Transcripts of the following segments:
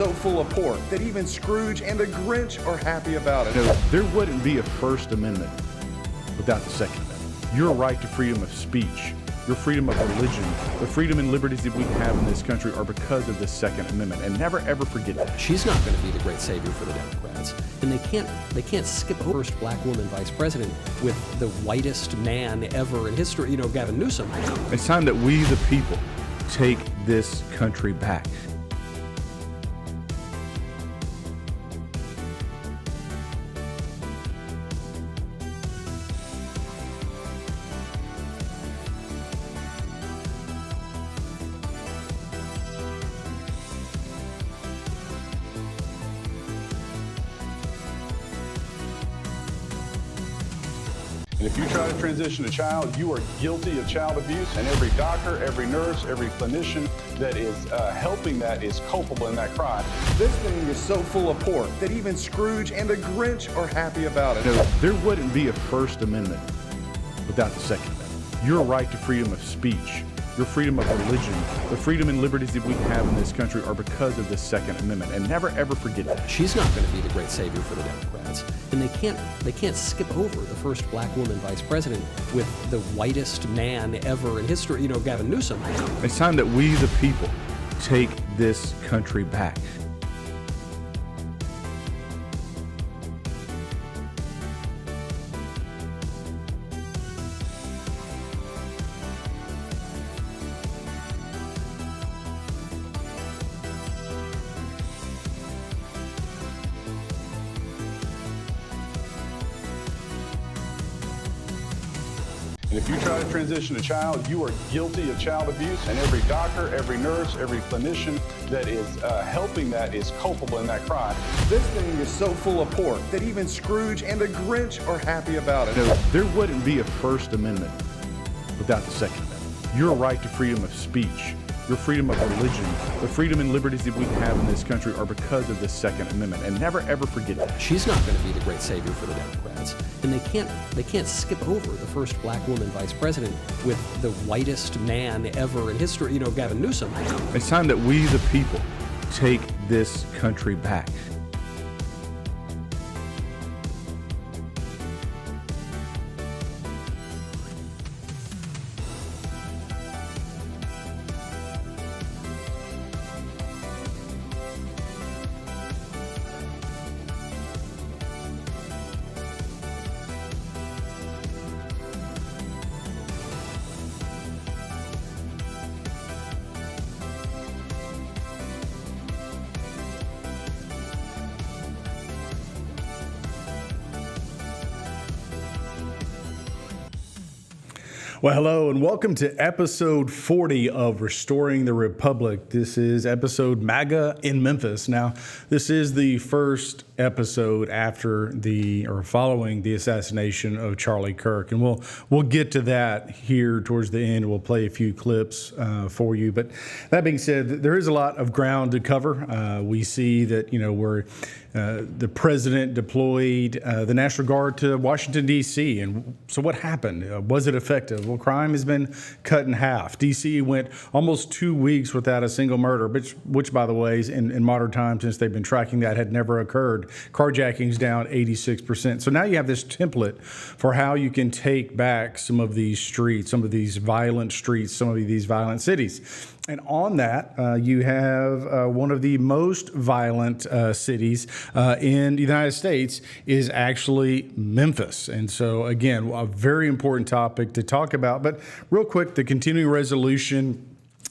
So full of pork that even Scrooge and the Grinch are happy about it. There wouldn't be a First Amendment without the Second Amendment. Your right to freedom of speech, your freedom of religion, the freedom and liberties that we have in this country are because of the Second Amendment. And never ever forget that. She's not going to be the great savior for the Democrats, and they can't skip over first black woman vice president with the whitest man ever in history. Gavin Newsom. It's time that we, the people, take this country back. And if you try to transition a child, you are guilty of child abuse. And every doctor, every nurse, every clinician that is helping that is culpable in that crime. This thing is so full of pork that even Scrooge and the Grinch are happy about it. There wouldn't be a First Amendment without the Second Amendment. Your right to freedom of speech, your freedom of religion, the freedom and liberties that we have in this country are because of the Second Amendment. And never ever forget that. She's not going to be the great savior for the Democrats, and they can't skip over the first black woman vice president with the whitest man ever in history. Gavin Newsom. It's time that we, the people, take this country back. And if you try to transition a child, you are guilty of child abuse. And every doctor, every nurse, every clinician that is helping that is culpable in that crime. This thing is so full of pork that even Scrooge and the Grinch are happy about it. There wouldn't be a First Amendment without the Second Amendment. Your right to freedom of speech, your freedom of religion, the freedom and liberties that we have in this country are because of the Second Amendment. And never ever forget that. She's not going to be the great savior for the Democrats, and they can't skip over the first black woman vice president with the whitest man ever in history. Gavin Newsom. It's time that we, the people, take this country back. Well, hello and welcome to episode 40 of Restoring the Republic. This is episode MAGA in Memphis. Now, this is the first episode following the assassination of Charlie Kirk, and we'll get to that here towards the end. We'll play a few clips for you. But that being said, there is a lot of ground to cover. We see that the president deployed the National Guard to Washington, D.C. And so what happened? Was it effective? Well, crime has been cut in half. D.C. went almost 2 weeks without a single murder, which by the way, in modern times, since they've been tracking that, had never occurred. Carjackings down 86%. So now you have this template for how you can take back some of these streets, some of these violent streets, some of these violent cities. And on that, you have one of the most violent cities in the United States is actually Memphis. And so, again, a very important topic to talk about. But real quick, the continuing resolution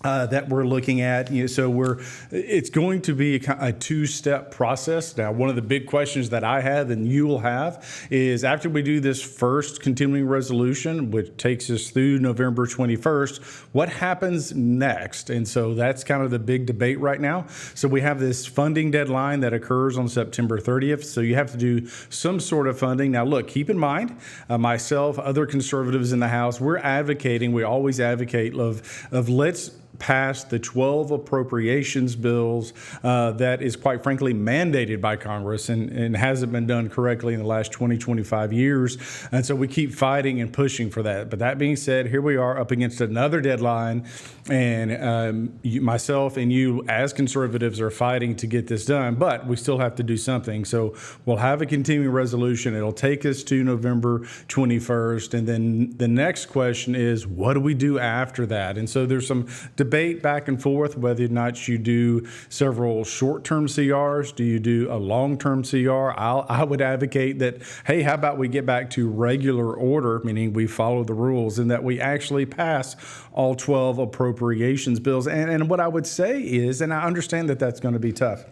that we're looking at, it's going to be a two-step process. Now, one of the big questions that I have and you will have is after we do this first continuing resolution, which takes us through November 21st, what happens next? And so that's kind of the big debate right now. So we have this funding deadline that occurs on September 30th. So you have to do some sort of funding. Now, look, keep in mind, myself, other conservatives in the House, we always advocate of let's passed the 12 appropriations bills that is quite frankly mandated by Congress and hasn't been done correctly in the last 20, 25 years. And so we keep fighting and pushing for that. But that being said, here we are up against another deadline, and myself and you as conservatives are fighting to get this done, but we still have to do something. So we'll have a continuing resolution. It'll take us to November 21st. And then the next question is, what do we do after that? And so there's some debate back and forth whether or not you do several short-term CRs. Do you do a long-term CR? I would advocate that, hey, how about we get back to regular order, meaning we follow the rules, and that we actually pass all 12 appropriations bills. And what I would say is, and I understand that that's going to be tough.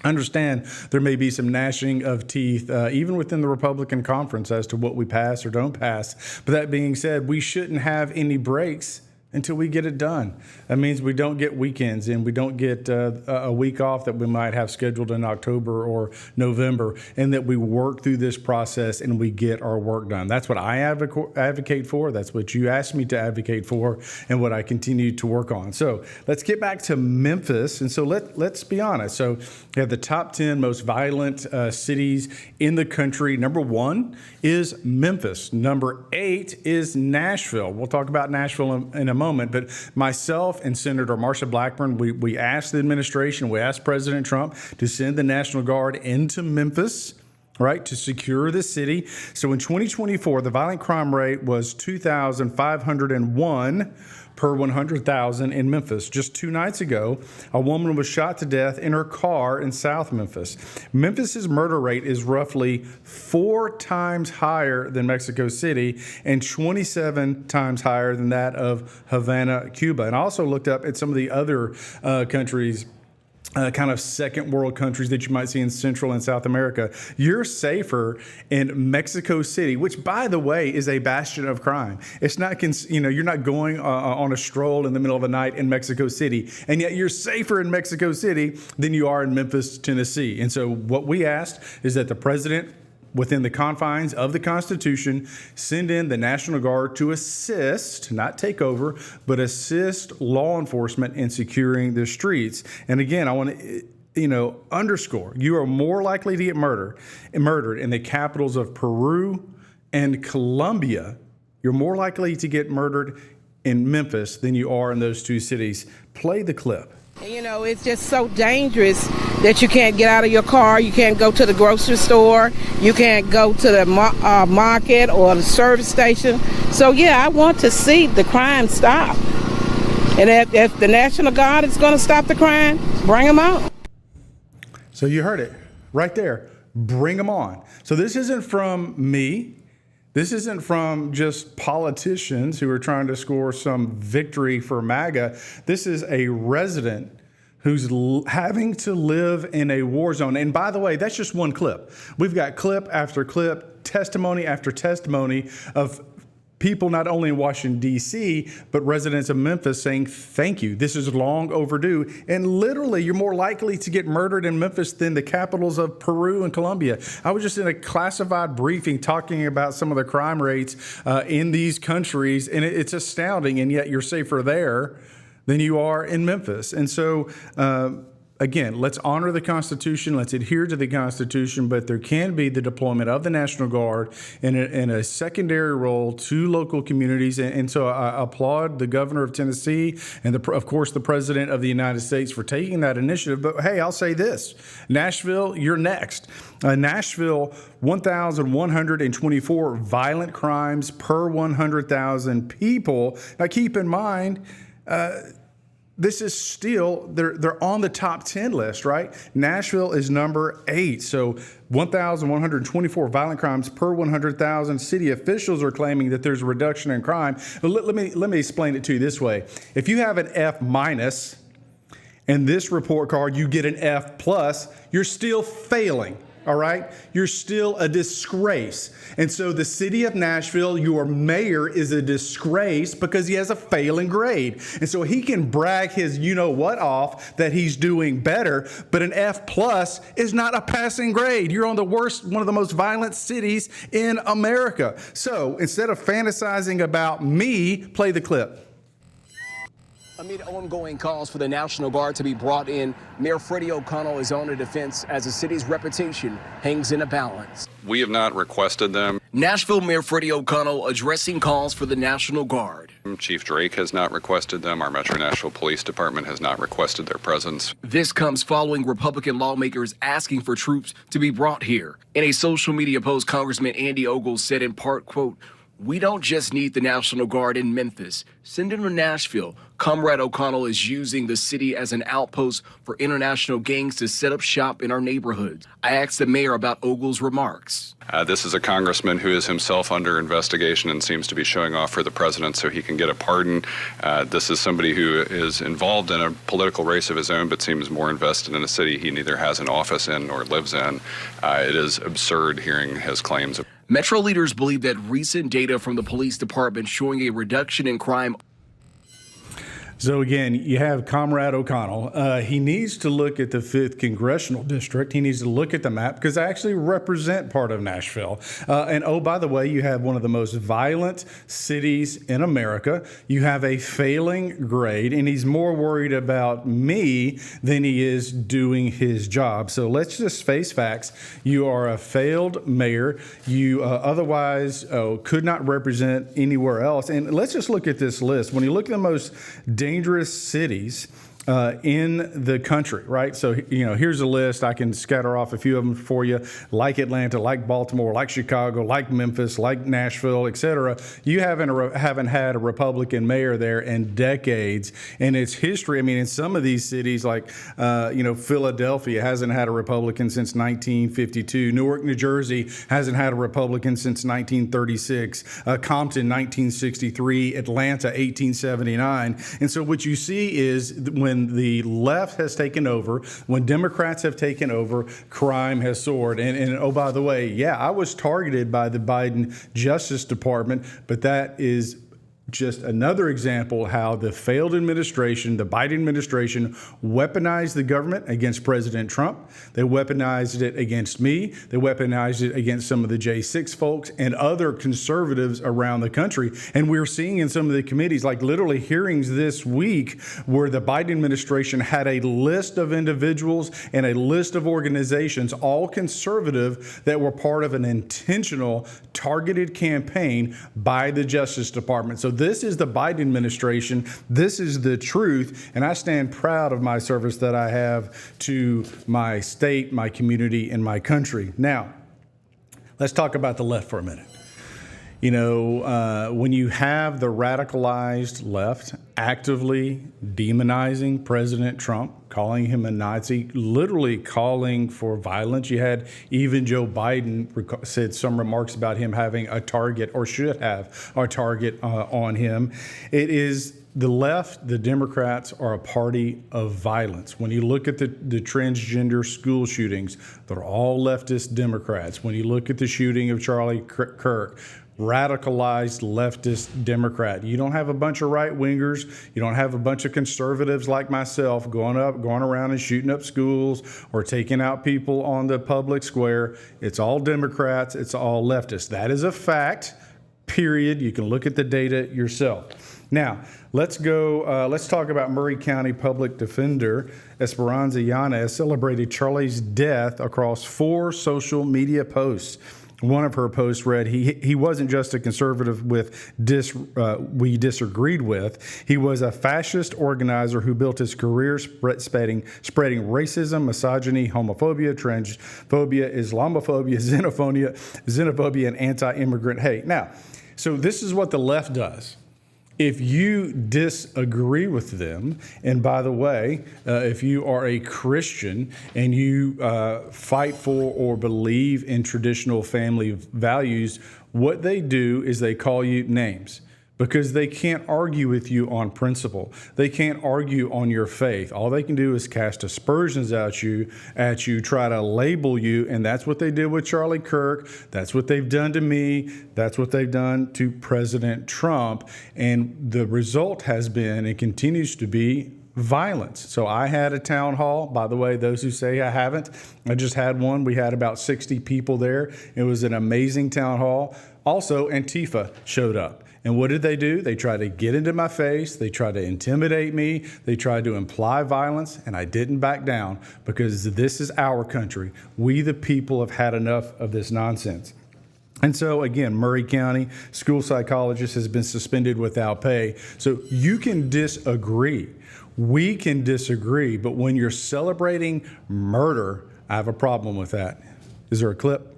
I understand there may be some gnashing of teeth, even within the Republican conference, as to what we pass or don't pass. But that being said, we shouldn't have any breaks until we get it done. That means we don't get weekends and we don't get a week off that we might have scheduled in October or November, and that we work through this process and we get our work done. That's what I advocate for. That's what you asked me to advocate for, and what I continue to work on. So let's get back to Memphis. And so let's be honest. So we have the top 10 most violent cities in the country. Number 1 is Memphis. Number 8 is Nashville. We'll talk about Nashville in a moment, but myself and Senator Marsha Blackburn, we asked the administration, we asked President Trump to send the National Guard into Memphis, right, to secure the city. So in 2024, the violent crime rate was 2,501 per 100,000 in Memphis. Just 2 nights ago, a woman was shot to death in her car in South Memphis. Memphis's murder rate is roughly 4 times higher than Mexico City and 27 times higher than that of Havana, Cuba. And I also looked up at some of the other countries, kind of second world countries that you might see in Central and South America. You're safer in Mexico City, which, by the way, is a bastion of crime. It's not, you're not going on a stroll in the middle of the night in Mexico City, and yet you're safer in Mexico City than you are in Memphis, Tennessee. And so what we asked is that the president, within the confines of the Constitution, send in the National Guard to assist, not take over, but assist law enforcement in securing the streets. And again, I want to underscore, you are more likely to get murdered in the capitals of Peru and Colombia. You're more likely to get murdered in Memphis than you are in those 2 cities. Play the clip. It's just so dangerous that you can't get out of your car. You can't go to the grocery store. You can't go to the market or the service station. So, I want to see the crime stop. And if the National Guard is going to stop the crime, bring them out. So you heard it right there. Bring them on. So this isn't from me. This isn't from just politicians who are trying to score some victory for MAGA. This is a resident who's having to live in a war zone. And by the way, that's just one clip. We've got clip after clip, testimony after testimony of people not only in Washington, D.C., but residents of Memphis saying, thank you. This is long overdue. And literally, you're more likely to get murdered in Memphis than the capitals of Peru and Colombia. I was just in a classified briefing talking about some of the crime rates in these countries, and it's astounding, and yet you're safer there than you are in Memphis. And so, again, let's honor the Constitution. Let's adhere to the Constitution, but there can be the deployment of the National Guard in a secondary role to local communities. And so I applaud the governor of Tennessee and, of course, the president of the United States for taking that initiative. But, hey, I'll say this. Nashville, you're next. Nashville, 1,124 violent crimes per 100,000 people. Now, keep in mind, this is still, they're on the top 10 list, right? Nashville is number 8. So 1,124 violent crimes per 100,000. City officials are claiming that there's a reduction in crime. But let me explain it to you this way. If you have an F minus and this report card, you get an F plus, you're still failing. All right? You're still a disgrace. And so the city of Nashville, your mayor, is a disgrace because he has a failing grade. And so he can brag his you-know-what off that he's doing better, but an F plus is not a passing grade. You're on the worst, one of the most violent cities in America. So instead of fantasizing about me, play the clip. Amid ongoing calls for the National Guard to be brought in, Mayor Freddie O'Connell is on the defense as the city's reputation hangs in a balance. We have not requested them. Nashville Mayor Freddie O'Connell addressing calls for the National Guard. Chief Drake has not requested them. Our Metro Nashville Police Department has not requested their presence. This comes following Republican lawmakers asking for troops to be brought here. In a social media post, Congressman Andy Ogles said in part, quote, "We don't just need the National Guard in Memphis. Send them to Nashville. Comrade O'Connell is using the city as an outpost for international gangs to set up shop in our neighborhoods." I asked the mayor about Ogles' remarks. This is a congressman who is himself under investigation and seems to be showing off for the president so he can get a pardon. This is somebody who is involved in a political race of his own, but seems more invested in a city he neither has an office in nor lives in. It is absurd hearing his claims. Metro leaders believe that recent data from the police department showing a reduction in crime. So again, you have Comrade O'Connell. He needs to look at the 5th Congressional District. He needs to look at the map because I actually represent part of Nashville. And oh, by the way, you have one of the most violent cities in America. You have a failing grade, and he's more worried about me than he is doing his job. So let's just face facts. You are a failed mayor. You otherwise could not represent anywhere else. And let's just look at this list. When you look at the most dangerous cities in the country, right? So, here's a list. I can scatter off a few of them for you, like Atlanta, like Baltimore, like Chicago, like Memphis, like Nashville, et cetera. You haven't had a Republican mayor there in decades. And its history, in some of these cities, like, Philadelphia hasn't had a Republican since 1952. Newark, New Jersey hasn't had a Republican since 1936. Compton, 1963. Atlanta, 1879. And so what you see is when the left has taken over, when Democrats have taken over, crime has soared. And oh, by the way, yeah, I was targeted by the Biden Justice Department, but that is just another example how the failed administration, the Biden administration, weaponized the government against President Trump. They weaponized it against me. They weaponized it against some of the J6 folks and other conservatives around the country. And we're seeing in some of the committees, like literally hearings this week, where the Biden administration had a list of individuals and a list of organizations, all conservative, that were part of an intentional, targeted campaign by the Justice Department. So this is the Biden administration. This is the truth. And I stand proud of my service that I have to my state, my community, and my country. Now, let's talk about the left for a minute. When you have the radicalized left actively demonizing President Trump, calling him a Nazi, literally calling for violence. You had even Joe Biden said some remarks about him having a target, or should have a target on him. It is the left, the Democrats, are a party of violence. When you look at the transgender school shootings, they're all leftist Democrats. When you look at the shooting of Charlie Kirk, radicalized leftist Democrat. You don't have a bunch of right-wingers. You don't have a bunch of conservatives like myself going around and shooting up schools or taking out people on the public square. It's all Democrats. It's all leftists. That is a fact, period. You can look at the data yourself. Now, let's talk about Murray County Public Defender Esperanza Yanez celebrated Charlie's death across 4 social media posts. One of her posts read, he wasn't just a conservative we disagreed with. He was a fascist organizer who built his career spreading racism, misogyny, homophobia, transphobia, Islamophobia, xenophobia, and anti-immigrant hate. Now, so this is what the left does. If you disagree with them, and by the way, if you are a Christian and you fight for or believe in traditional family values, what they do is they call you names. Because they can't argue with you on principle. They can't argue on your faith. All they can do is cast aspersions at you, try to label you, and that's what they did with Charlie Kirk. That's what they've done to me. That's what they've done to President Trump. And the result has been, and continues to be, violence. So I had a town hall. By the way, those who say I haven't, I just had one. We had about 60 people there. It was an amazing town hall. Also, Antifa showed up. And what did they do? They tried to get into my face. They tried to intimidate me. They tried to imply violence, and I didn't back down because this is our country. We, the people, have had enough of this nonsense. And so, again, Murray County school psychologist has been suspended without pay. So you can disagree. We can disagree. But when you're celebrating murder, I have a problem with that. Is there a clip?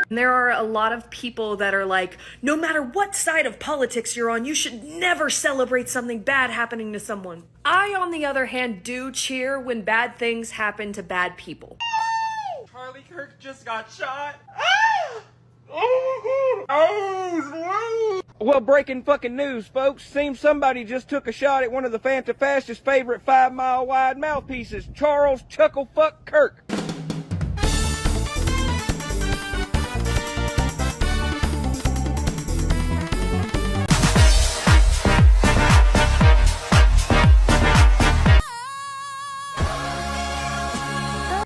There are a lot of people that are like, no matter what side of politics you're on, you should never celebrate something bad happening to someone. I, on the other hand, do cheer when bad things happen to bad people. Charlie Kirk just got shot. Well, breaking fucking news, folks. Seems somebody just took a shot at one of the Fanta-Fastest favorite 5-mile-wide mouthpieces, Charles Chucklefuck Kirk.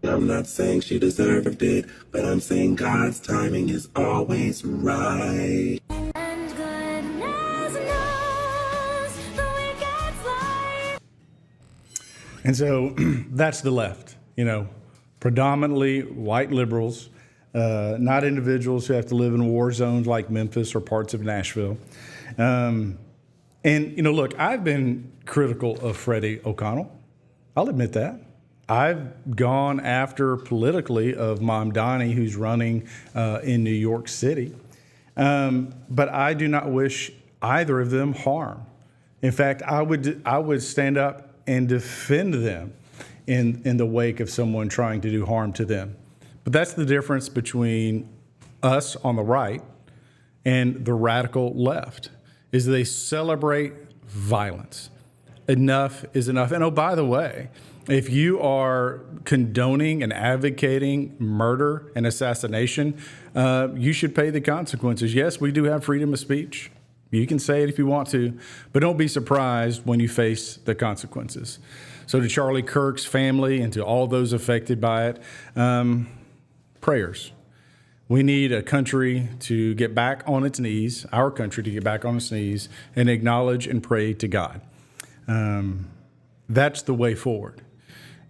I'm not saying she deserved it, but I'm saying God's timing is always right. And goodness knows the wicked's life. And so that's the left, predominantly white liberals, not individuals who have to live in war zones like Memphis or parts of Nashville. And look, I've been critical of Freddie O'Connell. I'll admit that. I've gone after politically of Mom Donnie, who's running in New York City. But I do not wish either of them harm. In fact, I would stand up and defend them in the wake of someone trying to do harm to them. But that's the difference between us on the right and the radical left, is they celebrate violence. Enough is enough. And oh, by the way, if you are condoning and advocating murder and assassination, you should pay the consequences. Yes, we do have freedom of speech. You can say it if you want to, but don't be surprised when you face the consequences. So to Charlie Kirk's family and to all those affected by it, prayers. We need a country to get back on its knees, our country to get back on its knees and acknowledge and pray to God. That's the way forward.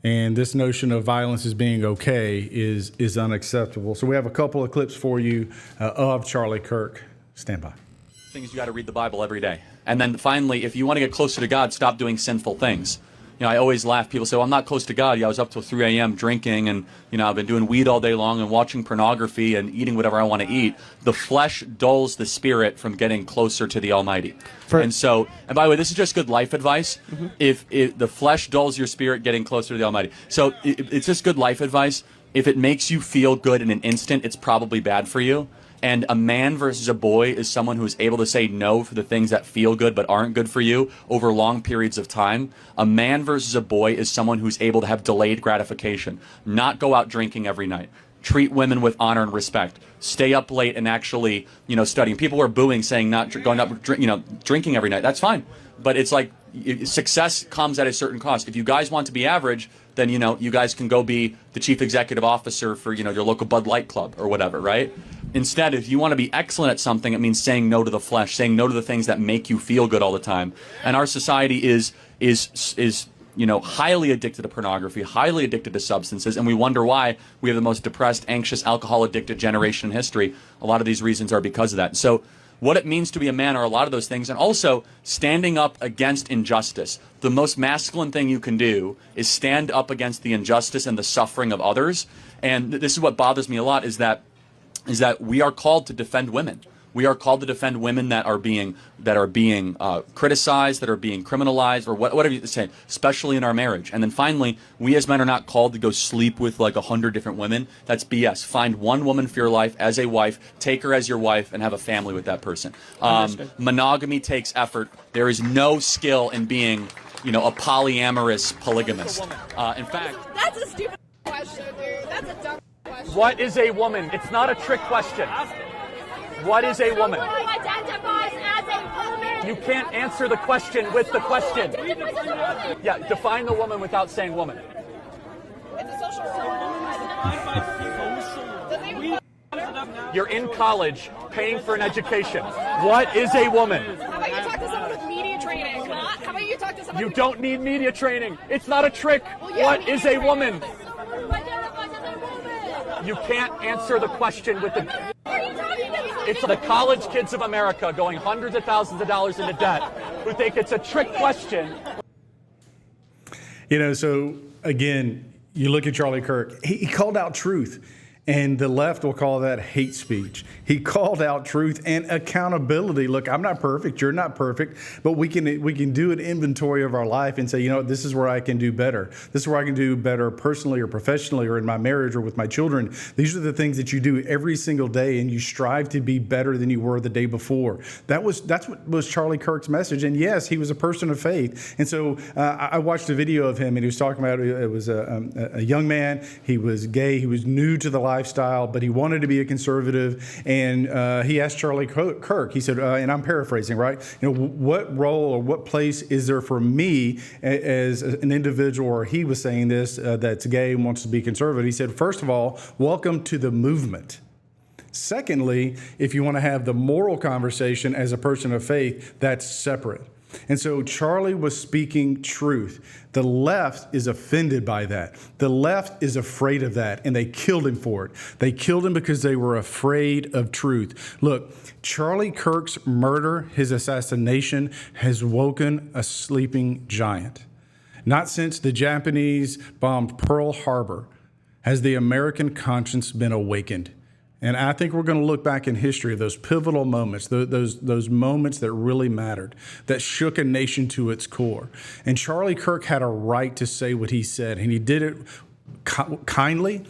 And this notion of violence as being okay is unacceptable. So we have a couple of clips for you of Charlie Kirk. Stand by. Things you got to read the Bible every day. And then finally, if you want to get closer to God, stop doing sinful things. I always laugh. People say, well, I'm not close to God. I was up till 3 a.m. drinking, and, I've been doing weed all day long and watching pornography and eating whatever I want to eat. The flesh dulls the spirit from getting closer to the Almighty. And by the way, this is just good life advice. Mm-hmm. If the flesh dulls your spirit, getting closer to the Almighty. So it's just good life advice. If it makes you feel good in an instant, it's probably bad for you. And a man versus a boy is someone who is able to say no for the things that feel good but aren't good for you over long periods of time. A man versus a boy is someone who's able to have delayed gratification, not go out drinking every night, treat women with honor and respect, stay up late and actually, studying. People were booing, saying not going up, drinking every night. That's fine. But it's like success comes at a certain cost. If you guys want to be average, then, you guys can go be the chief executive officer for, your local Bud Light Club or whatever, right? Instead, if you want to be excellent at something, it means saying no to the flesh, saying no to the things that make you feel good all the time. And our society is highly addicted to pornography, highly addicted to substances, and we wonder why we have the most depressed, anxious, alcohol-addicted generation in history. A lot of these reasons are because of that. So what it means to be a man are a lot of those things, and also standing up against injustice. The most masculine thing you can do is stand up against the injustice and the suffering of others. And this is what bothers me a lot, is that we are called to defend women. We are called to defend women that are being criticized, that are being criminalized, or whatever you say, especially in our marriage. And then finally, we as men are not called to go sleep with like 100 different women. That's BS. Find one woman for your life as a wife, take her as your wife, and have a family with that person. Monogamy takes effort. There is no skill in being, a polyamorous polygamist. In fact, That's a stupid question, dude. That's a dumb question. What is a woman? It's not a trick question. What is a woman? Who identifies as a woman? You can't answer the question with the question. Yeah, define the woman without saying woman. It's a social You're in college paying for an education. What is a woman? How about you talk to someone with media training? Huh? How about you talk to someone? You don't need media training. It's not a trick. Well, yeah, What is a woman? Identifies as a woman. You can't answer the question with the... What are you talking about? It's the college kids of America going hundreds of thousands of dollars into debt who think it's a trick question. You know, so again, you look at Charlie Kirk, he called out truth. And the left will call that hate speech. He called out truth and accountability. Look, I'm not perfect. You're not perfect. But we can do an inventory of our life and say, you know, this is where I can do better. This is where I can do better personally or professionally or in my marriage or with my children. These are the things that you do every single day, and you strive to be better than you were the day before. That's what was Charlie Kirk's message. And yes, he was a person of faith. And so I watched a video of him, and he was talking about it was a young man. He was gay. He was new to the lifestyle, but he wanted to be a conservative. And he asked Charlie Kirk, he said, and I'm paraphrasing, right? You know, what role or what place is there for me as an individual, or he was saying this, that's gay and wants to be conservative? He said, first of all, welcome to the movement. Secondly, if you want to have the moral conversation as a person of faith, that's separate. And so Charlie was speaking truth. The left is offended by that. The left is afraid of that, and they killed him for it. They killed him because they were afraid of truth. Look, Charlie Kirk's murder, his assassination, has woken a sleeping giant. Not since the Japanese bombed Pearl Harbor has the American conscience been awakened. And I think we're going to look back in history of those pivotal moments, those moments that really mattered, that shook a nation to its core. And Charlie Kirk had a right to say what he said, and he did it kindly,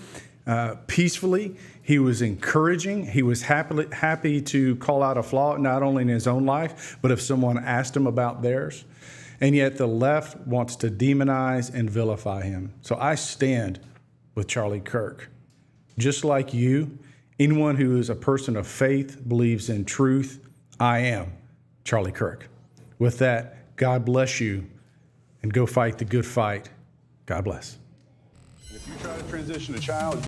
peacefully. He was encouraging. He was happy to call out a flaw, not only in his own life, but if someone asked him about theirs. And yet the left wants to demonize and vilify him. So I stand with Charlie Kirk. Just like you, anyone who is a person of faith, believes in truth, I am Charlie Kirk. With that, God bless you, and go fight the good fight. God bless. If you try to transition a child,